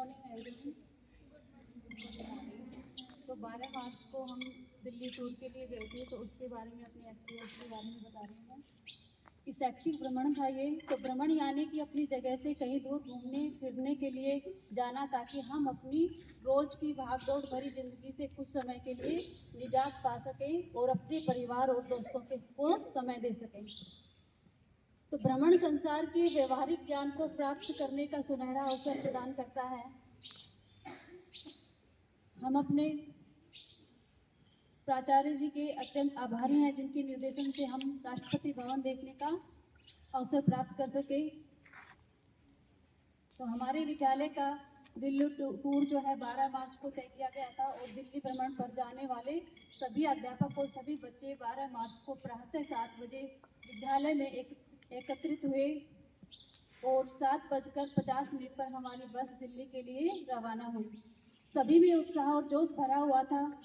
Morning everyone. तो 12 मार्च को हम दिल्ली टूर के लिए गए थे, तो उसके बारे में अपने एक्सपीरियंस के बारे में बता रही हूँ कि शैक्षिक भ्रमण था ये। तो भ्रमण यानी कि अपनी जगह से कहीं दूर घूमने फिरने के लिए जाना, ताकि हम अपनी रोज की भागदौड़ भरी जिंदगी से कुछ समय के लिए निजात पा सकें और अपने परिवार और दोस्तों को समय दे सकें। तो भ्रमण संसार के व्यवहारिक ज्ञान को प्राप्त करने का सुनहरा अवसर प्रदान करता है। हम अपने प्राचार्य जी के अत्यंत आभारी हैं, जिनके निर्देशन से हम राष्ट्रपति भवन देखने का अवसर प्राप्त कर सके। तो हमारे विद्यालय का दिल्ली टूर जो है 12 मार्च को तय किया गया था, और दिल्ली भ्रमण पर जाने वाले सभी अध्यापक और सभी बच्चे 12 मार्च को प्रातः 7 बजे विद्यालय में एकत्रित हुए और 7:50 पर हमारी बस दिल्ली के लिए रवाना हुई। सभी में उत्साह और जोश भरा हुआ था।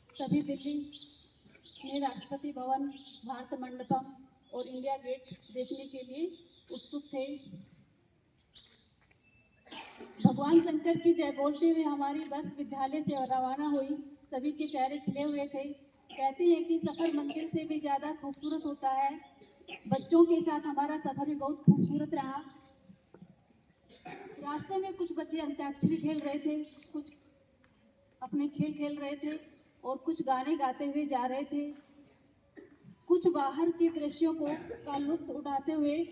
सभी दिल्ली में राष्ट्रपति भवन, भारत मंडपम और इंडिया गेट देखने के लिए उत्सुक थे। भगवान शंकर की जय बोलते हुए हमारी बस विद्यालय से रवाना हुई। सभी के चेहरे खिले हुए थे। कहते हैं कि सफर मंजिल से भी ज्यादा खूबसूरत होता है। बच्चों के साथ हमारा सफर भी बहुत खूबसूरत रहा। रास्ते में कुछ बच्चे अंताक्षरी खेल रहे थे, कुछ अपने खेल खेल रहे थे और कुछ गाने गाते हुए जा रहे थे। कुछ बाहर के दृश्यों का लुत्फ उठाते हुए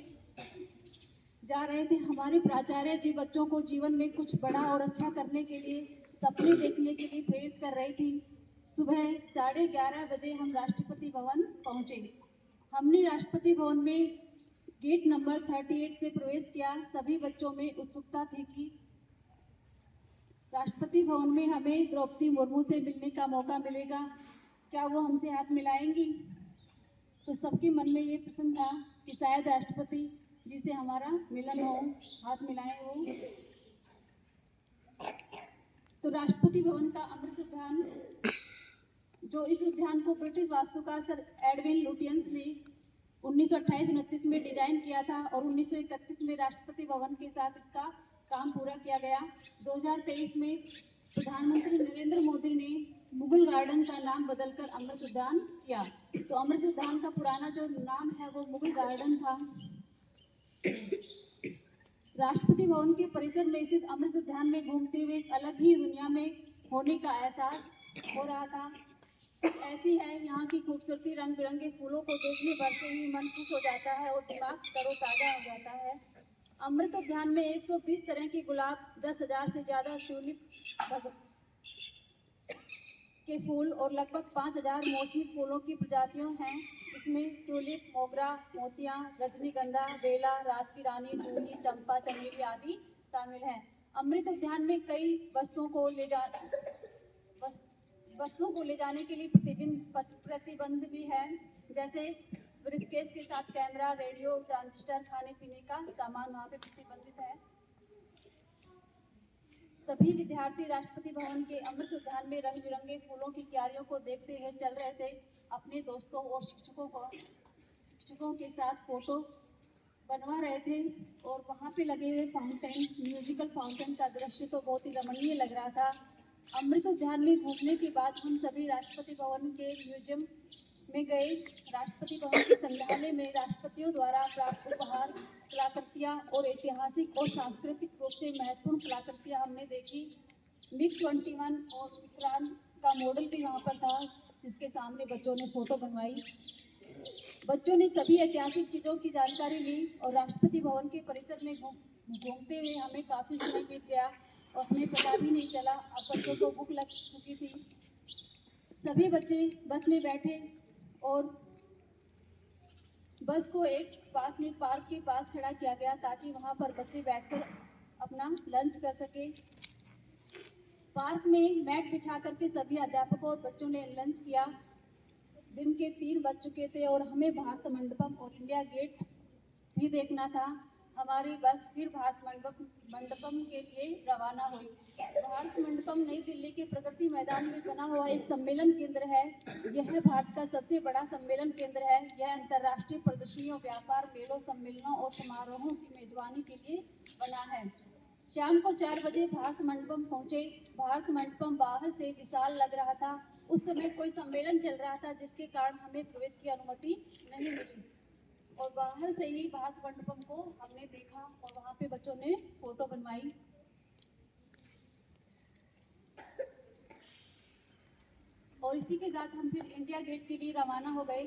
जा रहे थे। हमारे प्राचार्य जी बच्चों को जीवन में कुछ बड़ा और अच्छा करने के लिए, सपने देखने के लिए प्रेरित कर रही थी। सुबह 11:30 बजे हम राष्ट्रपति भवन पहुंचे। हमने राष्ट्रपति भवन में गेट नंबर 38 से प्रवेश किया। सभी बच्चों में उत्सुकता थी कि राष्ट्रपति भवन में हमें द्रौपदी मुर्मू से मिलने का मौका मिलेगा, क्या वो हमसे हाथ मिलाएंगी। तो सबके मन में ये प्रश्न था कि शायद राष्ट्रपति जी से हमारा मिलन हो, हाथ मिलाएं हो। तो राष्ट्रपति भवन का अमृत उद्यान, जो इस उद्यान को ब्रिटिश वास्तुकार सर एडविन लुटियंस ने 1928-29 में डिजाइन किया था, और 1931 में राष्ट्रपति भवन के साथ इसका काम पूरा किया गया। 2023 में प्रधानमंत्री नरेंद्र मोदी ने मुगल गार्डन का नाम बदलकर अमृत उद्यान किया। तो अमृत उद्यान का पुराना जो नाम है वो मुगल गार्डन था। राष्ट्रपति भवन के परिसर में स्थित अमृत उद्यान में घूमते हुए एक अलग ही दुनिया में होने का एहसास हो रहा था। कुछ ऐसी है यहाँ की खूबसूरती, रंग बिरंगे फूलों को देखने भर से ही मन खुश हो जाता है और दिमाग तरोताजा हो जाता है। अमृत उद्यान में 120 तरह के गुलाब, 10,000 से ज्यादा ट्यूलिप के फूल और लगभग 5,000 मौसमी फूलों की प्रजातियां हैं। इसमें ट्यूलिप, मोगरा, मोतिया, रजनीगंधा, बेला, रात की रानी, जूही, चंपा, चमेली आदि शामिल हैं। अमृत उद्यान में कई वस्तुओं को ले जाने के लिए प्रतिबंध भी है, जैसे ब्रीफकेस के साथ कैमरा, रेडियो, ट्रांजिस्टर, खाने पीने का सामान वहाँ पे प्रतिबंधित है। सभी विद्यार्थी राष्ट्रपति भवन के अमृत उद्यान में रंग बिरंगे फूलों की क्यारियों को देखते हुए चल रहे थे। अपने दोस्तों और शिक्षकों के साथ फोटो बनवा रहे थे, और वहाँ पे लगे हुए फाउंटेन, म्यूजिकल फाउंटेन का दृश्य तो बहुत ही रमणीय लग रहा था। अमृत उद्यान में घूमने के बाद हम सभी राष्ट्रपति भवन के म्यूजियम में गए। राष्ट्रपति भवन के संग्रहालय में राष्ट्रपतियों द्वारा प्राप्त उपहार, कलाकृतियाँ और ऐतिहासिक और सांस्कृतिक रूप से महत्वपूर्ण कलाकृतियाँ हमने देखी। MiG-21 और विक्रांत का मॉडल भी वहाँ पर था, जिसके सामने बच्चों ने फोटो बनवाई। बच्चों ने सभी ऐतिहासिक चीज़ों की जानकारी ली, और राष्ट्रपति भवन के परिसर में घूमते हुए हमें काफ़ी समय बीत गया और हमें पता भी नहीं चला। अब बच्चों को भूख लग चुकी थी। सभी बच्चे बस में बैठे और बस को एक पास में पार्क के पास खड़ा किया गया, ताकि वहां पर बच्चे बैठकर अपना लंच कर सके। पार्क में मैट बिछा करके सभी अध्यापकों और बच्चों ने लंच किया। दिन के 3 बज चुके थे और हमें भारत मंडपम और इंडिया गेट भी देखना था। हमारी बस फिर भारत मंडपम के लिए रवाना हुई। भारत मंडपम नई दिल्ली के प्रगति मैदान में बना हुआ एक सम्मेलन केंद्र है। यह भारत का सबसे बड़ा सम्मेलन केंद्र है। यह अंतर्राष्ट्रीय प्रदर्शनियों, व्यापार मेलों, सम्मेलनों और समारोहों की मेजबानी के लिए बना है। शाम को 4 बजे भारत मंडपम पहुंचे। भारत मंडपम बाहर से विशाल लग रहा था। उस समय कोई सम्मेलन चल रहा था जिसके कारण हमें प्रवेश की अनुमति नहीं मिली और बाहर से ही भारत मंडपम को हमने देखा और वहाँ पे बच्चों ने फोटो बनवाई। और इसी के साथ हम फिर इंडिया गेट के लिए रवाना हो गए।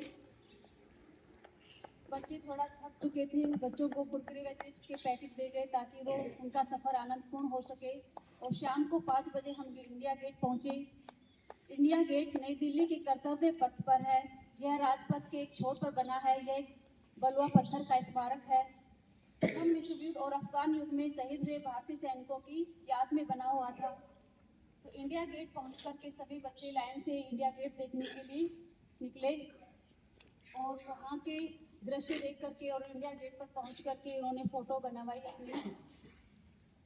बच्चे थोड़ा थक चुके थे, बच्चों को कुरकुरे व चिप्स के पैकेट दे गए ताकि वो उनका सफ़र आनंदपूर्ण हो सके। और शाम को 5 बजे हम इंडिया गेट पहुंचे। इंडिया गेट नई दिल्ली के कर्तव्य पथ पर है। यह राजपथ के एक छोर पर बना है। यह एक बलुआ पत्थर का स्मारक है। प्रथम विश्व युद्ध और अफगान युद्ध में शहीद हुए भारतीय सैनिकों की याद में बना हुआ था। तो इंडिया गेट पहुँच कर के सभी बच्चे लाइन से इंडिया गेट देखने के लिए निकले और वहाँ के दृश्य देख करके और इंडिया गेट पर पहुँच करके उन्होंने फ़ोटो बनवाई अपनी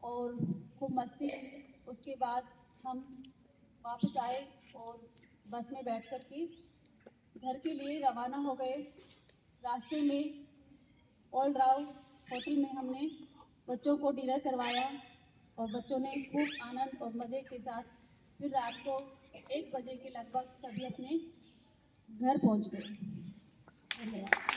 और खूब मस्ती की। उसके बाद हम वापस आए और बस में बैठ कर के घर के लिए रवाना हो गए। रास्ते में ऑल राव होटल में हमने बच्चों को डिनर करवाया और बच्चों ने खूब आनंद और मज़े के साथ फिर रात को 1 बजे के लगभग सभी अपने घर पहुंच गए। धन्यवाद।